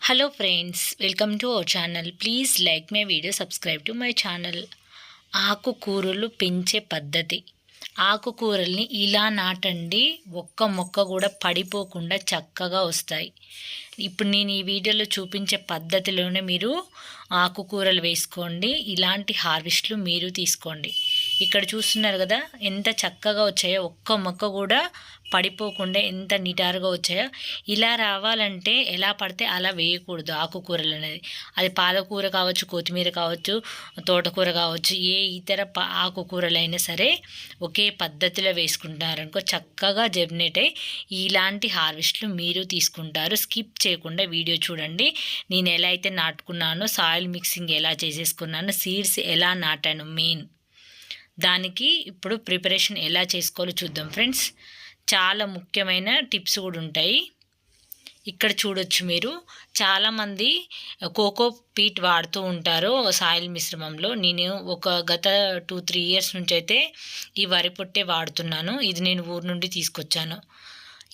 Hello friends, welcome to our channel. Please like my video, subscribe to my channel. ఆకుకూరలు పెంచే పద్ధతి. ఆకుకూరల్ని ఇలా నాటండి, ఒక్క మొక్క కూడా పడిపోకుండా చక్కగా వస్తాయి. ఇప్పుడు నేను ఈ వీడియోలో చూపించే పద్ధతిలోనే మీరు ఆకుకూరలు వేసుకోండి. ఇలాంటి హార్వెస్ట్లు మీరు తీసుకోండి. ఇక్కడ చూస్తున్నారు కదా ఎంత చక్కగా వచ్చాయో, ఒక్క మొక్క కూడా పడిపోకుండా ఎంత నిటారుగా వచ్చాయో. ఇలా రావాలంటే ఎలా పడితే అలా వేయకూడదు ఆకుకూరలు అనేది. అది పాలకూర కావచ్చు, కొత్తిమీర కావచ్చు, తోటకూర కావచ్చు, ఏ ఇతర ఆకుకూరలైనా సరే ఒకే పద్ధతిలో వేసుకుంటారనుకో చక్కగా జర్మినేట్ అయ్యి ఇలాంటి హార్వెస్ట్లు మీరు తీసుకుంటారు. స్కిప్ చేయకుండా వీడియో చూడండి. నేను ఎలా అయితే నాటుకున్నానో, సాయిల్ మిక్సింగ్ ఎలా చేసేసుకున్నానో, సీడ్స్ ఎలా నాటాను, మెయిన్ దానికి ఇప్పుడు ప్రిపరేషన్ ఎలా చేసుకోవాలో చూద్దాం ఫ్రెండ్స్. చాలా ముఖ్యమైన టిప్స్ కూడా ఉంటాయి. ఇక్కడ చూడొచ్చు మీరు, చాలామంది కోకో పీట్ వాడుతూ ఉంటారు సాయిల్ మిశ్రమంలో. నేను గత 2-3 ఇయర్స్ నుంచి అయితే ఈ వరి పొట్టే వాడుతున్నాను. ఇది నేను ఊరు నుండి తీసుకొచ్చాను.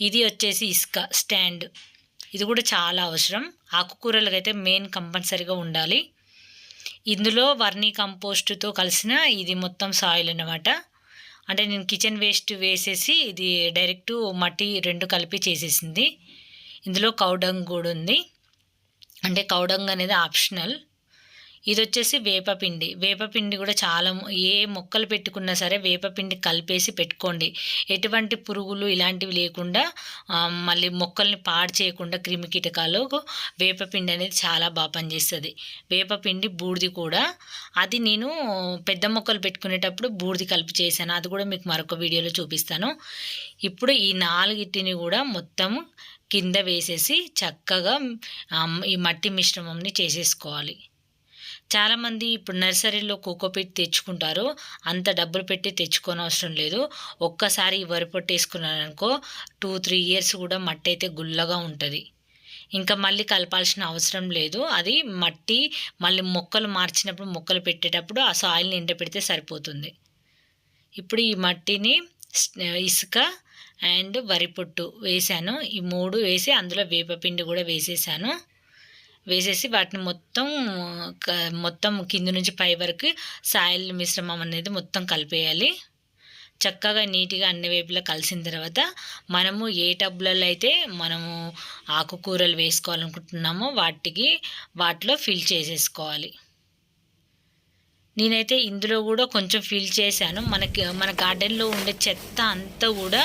ఇది వచ్చేసి ఇసుక స్టాండ్, ఇది కూడా చాలా అవసరం. ఆకుకూరలకైతే మెయిన్ కంపల్సరీగా ఉండాలి. ఇందులో వర్మీ కంపోస్ట్తో కలిసిన ఇది మొత్తం సాయిల్ అన్నమాట. అంటే నేను కిచెన్ వేస్ట్ వేసేసి ఇది డైరెక్ట్ మట్టి 2 కలిపి చేసేసింది. ఇందులో కౌడంగ్ కూడా ఉంది. అంటే కౌడంగ్ అనేది ఆప్షనల్. ఇది వచ్చేసి వేపపిండి. వేపపిండి కూడా చాలా, ఏ మొక్కలు పెట్టుకున్నా సరే వేపపిండి కలిపేసి పెట్టుకోండి. ఎటువంటి పురుగులు ఇలాంటివి లేకుండా, మళ్ళీ మొక్కల్ని పాడు చేయకుండా క్రిమి కీటకాలు వేపపిండి అనేది చాలా బాగా పనిచేస్తుంది. వేపపిండి, బూడిది కూడా. అది నేను పెద్ద మొక్కలు పెట్టుకునేటప్పుడు బూడిది కలిపి చేశాను. అది కూడా మీకు మరొక వీడియోలో చూపిస్తాను. ఇప్పుడు ఈ 4టిని కూడా మొత్తం కింద వేసేసి చక్కగా ఈ మట్టి మిశ్రమంని చేసేసుకోవాలి. చాలామంది ఇప్పుడు నర్సరీలో కోకోపీట్ తెచ్చుకుంటారు. అంత డబ్బులు పెట్టి తెచ్చుకోని అవసరం లేదు. ఒక్కసారి ఈ వరి పొట్టు వేసుకున్నారనుకో 2-3 ఇయర్స్ కూడా మట్టి అయితే గుల్లగా ఉంటుంది. ఇంకా మళ్ళీ కలపాల్సిన అవసరం లేదు. అది మట్టి మళ్ళీ మొక్కలు మార్చినప్పుడు, మొక్కలు పెట్టేటప్పుడు ఆ సాయిల్ని ఎండపెడితే సరిపోతుంది. ఇప్పుడు ఈ మట్టిని, ఇసుక అండ్ వరి పొట్టు వేసాను. ఈ 3 వేసి అందులో వేపపిండి కూడా వేసేసి వాటిని మొత్తం కింద నుంచి పై వరకు సాయిల్ మిశ్రమం అనేది మొత్తం కలిపేయాలి. చక్కగా నీట్గా అన్ని వైపులా కలిసిన తర్వాత మనము ఏ టబ్లలో అయితే మనము ఆకుకూరలు వేసుకోవాలనుకుంటున్నామో వాటిలో ఫిల్ చేసేసుకోవాలి. నేనైతే ఇందులో కూడా కొంచెం ఫిల్ చేశాను. మన గార్డెన్లో ఉండే చెత్త అంతా కూడా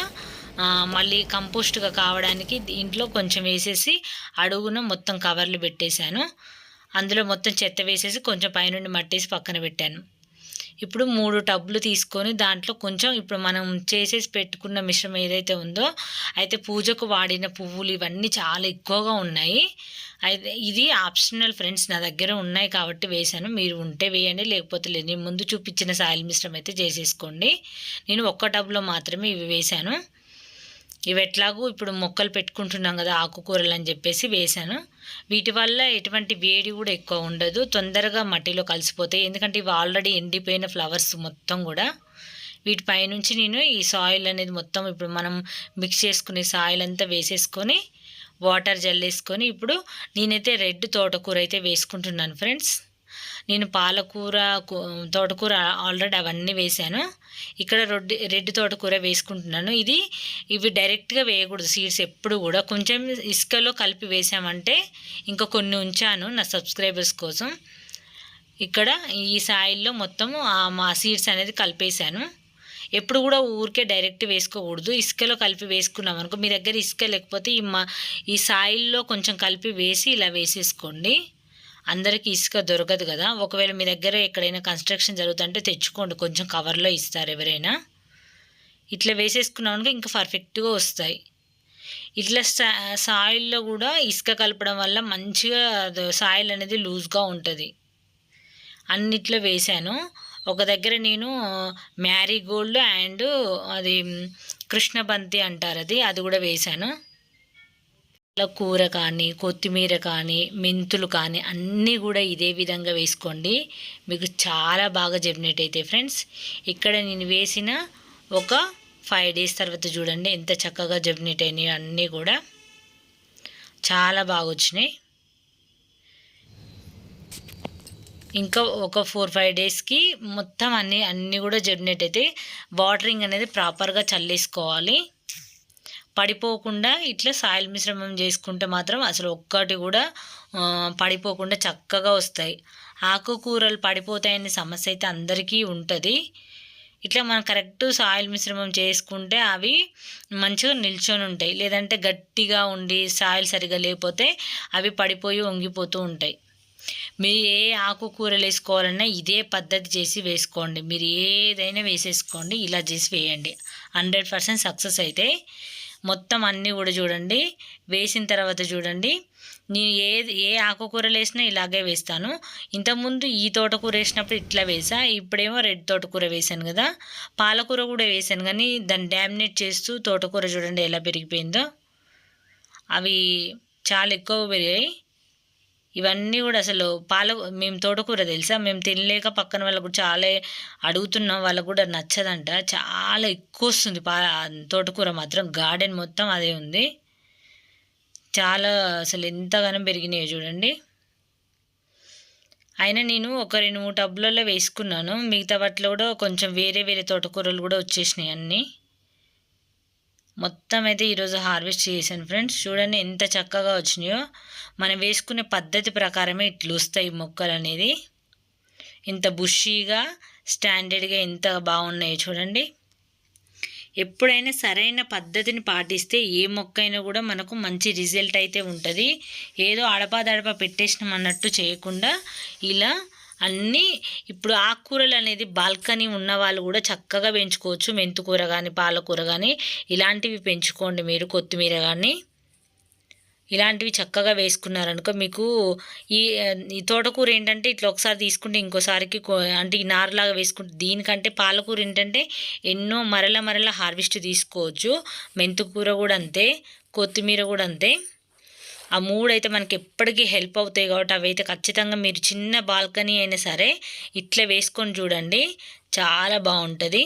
మళ్ళీ కంపోస్ట్గా కావడానికి ఇంట్లో కొంచెం వేసేసి అడుగున మొత్తం కవర్లు పెట్టేశాను. అందులో మొత్తం చెత్త వేసేసి కొంచెం పైనుండి మట్టేసి పక్కన పెట్టాను. ఇప్పుడు 3 టబ్లు తీసుకొని దాంట్లో కొంచెం ఇప్పుడు మనం చేసేసి పెట్టుకున్న మిశ్రమం ఏదైతే ఉందో, అయితే పూజకు వాడిన పువ్వులు ఇవన్నీ చాలా ఎక్కువగా ఉన్నాయి. అయితే ఇది ఆప్షనల్ ఫ్రెండ్స్, నా దగ్గర ఉన్నాయి కాబట్టి వేశాను. మీరు ఉంటే వేయండి, లేకపోతే లేదు. నేను ముందు చూపించిన సాయిల్ మిశ్రమం అయితే చేసేసుకోండి. నేను ఒక్క టబ్లో మాత్రమే ఇవి వేశాను. ఇవి ఎట్లాగూ ఇప్పుడు మొక్కలు పెట్టుకుంటున్నాం కదా ఆకుకూరలు అని చెప్పేసి వేశాను. వీటి వల్ల ఎటువంటి వేడి కూడా ఎక్కువ ఉండదు, తొందరగా మట్టిలో కలిసిపోతాయి. ఎందుకంటే ఇవి ఆల్రెడీ ఎండిపోయిన ఫ్లవర్స్ మొత్తం కూడా. వీటిపైనుంచి నేను ఈ సాయిల్ అనేది మొత్తం ఇప్పుడు మనం మిక్స్ చేసుకునే సాయిల్ అంతా వేసేసుకొని వాటర్ జల్లేసుకొని ఇప్పుడు నేనైతే రెడ్ తోటకూర అయితే వేసుకుంటున్నాను ఫ్రెండ్స్. నేను పాలకూర, తోటకూర ఆల్రెడీ అవన్నీ వేశాను. ఇక్కడ రెడ్ తోటకూర వేసుకుంటున్నాను. ఇవి డైరెక్ట్గా వేయకూడదు సీడ్స్ ఎప్పుడు కూడా. కొంచెం ఇసుకలో కలిపి వేసామంటే ఇంకా కొన్ని ఉంచాను నా సబ్స్క్రైబర్స్ కోసం. ఇక్కడ ఈ సాయిల్లో మొత్తం మా సీడ్స్ అనేది కలిపేశాను. ఎప్పుడు కూడా ఊరికే డైరెక్ట్ వేసుకోకూడదు. ఇసుకలో కలిపి వేసుకున్నాం అనుకో, మీ దగ్గర ఇసుక లేకపోతే ఈ సాయిల్లో కొంచెం కలిపి వేసి ఇలా వేసేసుకోండి. అందరికీ ఇసుక దొరకదు కదా. ఒకవేళ మీ దగ్గర ఎక్కడైనా కన్స్ట్రక్షన్ జరుగుతుంటే తెచ్చుకోండి, కొంచెం కవర్లో ఇస్తారు ఎవరైనా. ఇట్లా వేసేసుకున్నామనుకో ఇంకా పర్ఫెక్ట్గా వస్తాయి. ఇట్లా సాయిల్లో కూడా ఇసుక కలపడం వల్ల మంచిగా సాయిల్ అనేది లూజ్గా ఉంటుంది. అన్నిట్లో వేశాను. ఒక దగ్గర నేను మ్యారీగోల్డ్ అండ్ అది కృష్ణబంతి అంటారు, అది కూడా వేశాను. కూర కానీ, కొత్తిమీర కానీ, మెంతులు కానీ అన్నీ కూడా ఇదే విధంగా వేసుకోండి. మీకు చాలా బాగా జర్మినేట్ అవుతాయి ఫ్రెండ్స్. ఇక్కడ నేను వేసిన ఒక 5 డేస్ తర్వాత చూడండి ఎంత చక్కగా జర్మినేట్ అయినాయి. అన్నీ కూడా చాలా బాగా వచ్చినాయి. ఇంకా ఒక 4-5 డేస్కి మొత్తం అన్నీ కూడా జర్మినేట్ అయితే వాటరింగ్ అనేది ప్రాపర్గా చల్లేసుకోవాలి. పడిపోకుండా ఇట్లా సాయిల్ మిశ్రమం చేసుకుంటే మాత్రం అసలు ఒక్కటి కూడా పడిపోకుండా చక్కగా వస్తాయి. ఆకుకూరలు పడిపోతాయనే సమస్య అయితే అందరికీ ఉంటుంది. ఇట్లా మనం కరెక్ట్ సాయిల్ మిశ్రమం చేసుకుంటే అవి మంచిగా నిల్చొని ఉంటాయి. లేదంటే గట్టిగా ఉండి సాయిల్ సరిగా లేకపోతే అవి పడిపోయి వంగిపోతూ ఉంటాయి. మీరు ఏ ఆకుకూరలు వేసుకోవాలన్నా ఇదే పద్ధతి చేసి వేసుకోండి. మీరు ఏదైనా వేసేసుకోండి, ఇలా చేసి వేయండి, 100% సక్సెస్ అయితే. మొత్తం అన్నీ కూడా చూడండి, వేసిన తర్వాత చూడండి, నేను ఏ ఆకుకూరలు వేసినా ఇలాగే వేస్తాను. ఇంతకుముందు ఈ తోటకూర వేసినప్పుడు ఇట్లా వేసా, ఇప్పుడేమో రెడ్ తోటకూర వేసాను కదా. పాలకూర కూడా వేసాను కానీ దాన్ని డామినేట్ చేస్తూ తోటకూర చూడండి ఎలా పెరిగిపోయిందో. అవి చాలా ఎక్కువ పెరిగాయి. ఇవన్నీ కూడా అసలు మేము తోటకూర తెలుసా, మేము తినలేక పక్కన వాళ్ళకు కూడా చాలా అడుగుతున్నాం, వాళ్ళకు కూడా నచ్చదంట. చాలా ఎక్కువ వస్తుంది తోటకూర మాత్రం. గార్డెన్ మొత్తం అదే ఉంది. చాలా అసలు ఎంతగానో పెరిగినాయో చూడండి. అయినా నేను ఒక 2-3 టబ్లలో వేసుకున్నాను. మిగతా వాటిలో కూడా కొంచెం వేరే వేరే తోటకూరలు కూడా వచ్చేసినాయి అన్నీ. మొత్తం అయితే ఈరోజు హార్వెస్ట్ చేశాను ఫ్రెండ్స్. చూడండి ఎంత చక్కగా వచ్చినాయో. మనం వేసుకునే పద్ధతి ప్రకారమే ఇట్లా వస్తాయి మొక్కలు అనేది. ఇంత బుషీగా స్టాండర్డ్గా ఎంత బాగున్నాయో చూడండి. ఎప్పుడైనా సరైన పద్ధతిని పాటిస్తే ఏ మొక్క అయినా కూడా మనకు మంచి రిజల్ట్ అయితే ఉంటుంది. ఏదో అడపాదడప పెట్టేసినాం అన్నట్టు చేయకుండా ఇలా అన్నీ. ఇప్పుడు ఆకుకూరలు అనేది బాల్కనీ ఉన్న వాళ్ళు కూడా చక్కగా పెంచుకోవచ్చు. మెంతుకూర కానీ పాలకూర కానీ ఇలాంటివి పెంచుకోండి మీరు. కొత్తిమీర కానీ ఇలాంటివి చక్కగా వేసుకున్నారనుకో మీకు ఈ తోటకూర ఏంటంటే ఇట్లా ఒకసారి తీసుకుంటే ఇంకోసారికి అంటే ఈ నారులాగా వేసుకుంటే, దీనికంటే పాలకూర ఏంటంటే ఎన్నో మరల హార్వెస్ట్ తీసుకోవచ్చు. మెంతుకూర కూడా అంతే, కొత్తిమీర కూడా అంతే. ఆ 3 అయితే మనకి ఎప్పటికీ హెల్ప్ అవుతాయి కాబట్టి అవి అయితే ఖచ్చితంగా మీరు చిన్న బాల్కనీ అయినా సరే ఇట్లా వేసుకొని చూడండి, చాలా బాగుంటుంది.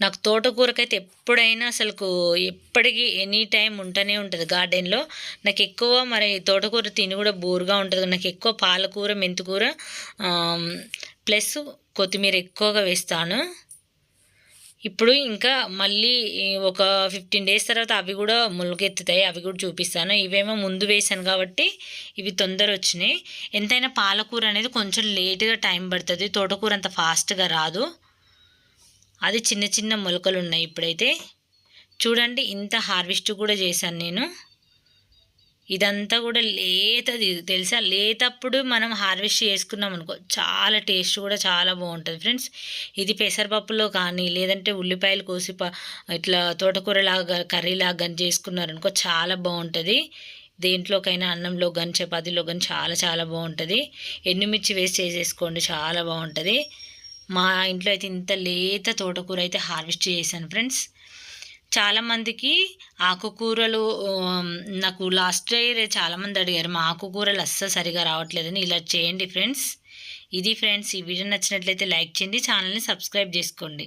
నాకు తోటకూరకైతే ఎప్పుడైనా అసలుకు ఎప్పటికీ ఎనీ టైం ఉంటూనే ఉంటుంది గార్డెన్లో. నాకు ఎక్కువ మరి తోటకూర తిని కూడా బోర్గా ఉంటుంది. నాకు ఎక్కువ పాలకూర, మెంతికూర ప్లస్ కొత్తిమీర ఎక్కువగా వేస్తాను. ఇప్పుడు ఇంకా మళ్ళీ ఒక 15 డేస్ తర్వాత అవి కూడా మొలకెత్తుతాయి, అవి కూడా చూపిస్తాను. ఇవేమో ముందు వేసాను కాబట్టి ఇవి తొందర వచ్చినాయి. ఎంతైనా పాలకూర అనేది కొంచెం లేట్గా టైం పడుతుంది, తోటకూర అంత ఫాస్ట్గా రాదు. అది చిన్న చిన్న మొలకలు ఉన్నాయి. ఇప్పుడైతే చూడండి ఇంత హార్వెస్ట్ కూడా చేశాను నేను. ఇదంతా కూడా లేతది తెలుసా. లేతప్పుడు మనం హార్వెస్ట్ చేసుకున్నాం అనుకో చాలా టేస్ట్ కూడా చాలా బాగుంటుంది ఫ్రెండ్స్. ఇది పెసరపప్పులో కానీ లేదంటే ఉల్లిపాయలు కోసి ఇట్లా తోటకూరలాగా కర్రీలాగా కానీ చేసుకున్నారనుకో చాలా బాగుంటుంది. దేంట్లోకైనా అన్నంలో కానీ చపాతీలో కానీ చాలా చాలా బాగుంటుంది. ఎండుమిర్చి వేసి చేసేసుకోండి, చాలా బాగుంటుంది. మా ఇంట్లో అయితే ఇంత లేత తోటకూర అయితే హార్వెస్ట్ చేశాను ఫ్రెండ్స్. చాలామందికి ఆకుకూరలు నాకు లాస్ట్ ఇయర్ చాలామంది అడిగారు మా ఆకుకూరలు అస్సలు సరిగా రావట్లేదని. ఇలా చేయండి ఫ్రెండ్స్. ఇది ఫ్రెండ్స్, ఈ వీడియో నచ్చినట్లయితే లైక్ చేయండి, ఛానల్ని సబ్స్క్రైబ్ చేసుకోండి.